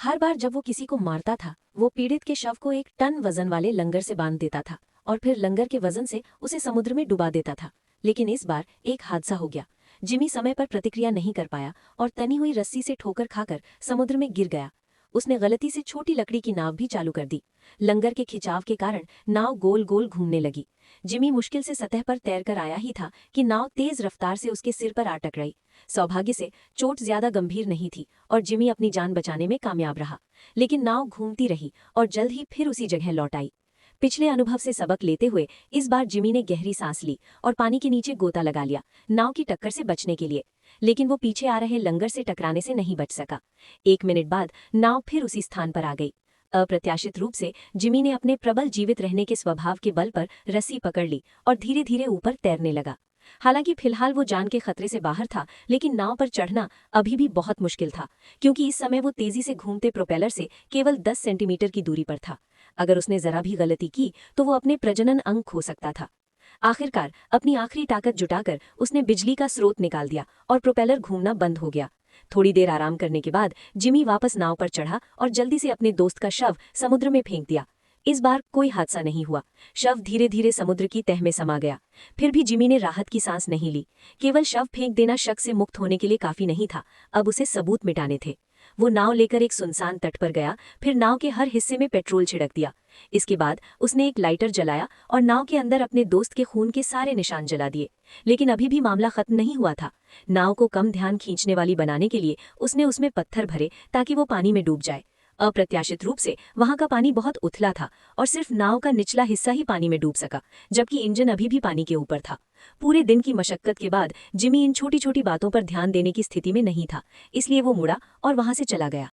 हर बार जब वो किसी को मारता था, वो पीड़ित के शव को 1 टन वजन वाले लंगर से बांध देता था और फिर लंगर के वजन से उसे समुद्र में डुबा देता था। लेकिन इस बार एक हादसा हो गया। जिमी समय पर प्रतिक्रिया नहीं कर पाया और तनी हुई रस्सी से ठोकर खाकर समुद्र में गिर गया। उसने गलती से छोटी लकड़ी की नाव भी चालू कर दी। लंगर के खिंचाव के कारण नाव गोल गोल घूमने लगी। जिमी मुश्किल से सतह पर तैरकर आया ही था कि नाव तेज रफ्तार से उसके सिर पर आ टकराई। सौभाग्य से चोट ज्यादा गंभीर नहीं थी और जिमी अपनी जान बचाने में कामयाब रहा। लेकिन नाव घूमती रही और जल्द ही फिर उसी जगह लौट आई। पिछले अनुभव से सबक लेते हुए इस बार जिमी ने गहरी सांस ली और पानी के नीचे गोता लगा लिया, नाव की टक्कर से बचने के लिए। लेकिन वो पीछे आ रहे लंगर से टकराने से नहीं बच सका। 1 मिनट बाद नाव फिर उसी स्थान पर आ गई। अप्रत्याशित रूप से जिमी ने अपने प्रबल जीवित रहने के स्वभाव के बल पर रस्सी पकड़ ली और धीरे धीरे ऊपर तैरने लगा। हालांकि फिलहाल वो जान के खतरे से बाहर था, लेकिन नाव पर चढ़ना अभी भी बहुत मुश्किल था, क्योंकि इस समय वो तेजी से घूमते प्रोपेलर से केवल 10 सेंटीमीटर की दूरी पर था। अगर उसने जरा भी गलती की तो वो अपने प्रजनन अंग खो सकता था। आखिरकार अपनी आखिरी ताकत जुटाकर उसने बिजली का स्रोत निकाल दिया और प्रोपेलर घूमना बंद हो गया। थोड़ी देर आराम करने के बाद जिमी वापस नाव पर चढ़ा और जल्दी से अपने दोस्त का शव समुद्र में फेंक दिया। इस बार कोई हादसा नहीं हुआ। शव धीरे धीरे समुद्र की तह में समा गया। फिर भी जिमी ने राहत की सांस नहीं ली। केवल शव फेंक देना शक से मुक्त होने के लिए काफी नहीं था, अब उसे सबूत मिटाने थे। वो नाव लेकर एक सुनसान तट पर गया, फिर नाव के हर हिस्से में पेट्रोल छिड़क दिया। इसके बाद उसने एक लाइटर जलाया और नाव के अंदर अपने दोस्त के खून के सारे निशान जला दिए। लेकिन अभी भी मामला खत्म नहीं हुआ था। नाव को कम ध्यान खींचने वाली बनाने के लिए उसने उसमें पत्थर भरे ताकि वो पानी में डूब जाए। अप्रत्याशित रूप से वहां का पानी बहुत उथला था और सिर्फ नाव का निचला हिस्सा ही पानी में डूब सका, जबकि इंजन अभी भी पानी के ऊपर था। पूरे दिन की मशक्कत के बाद जिमी इन छोटी छोटी बातों पर ध्यान देने की स्थिति में नहीं था, इसलिए वो मुड़ा और वहां से चला गया।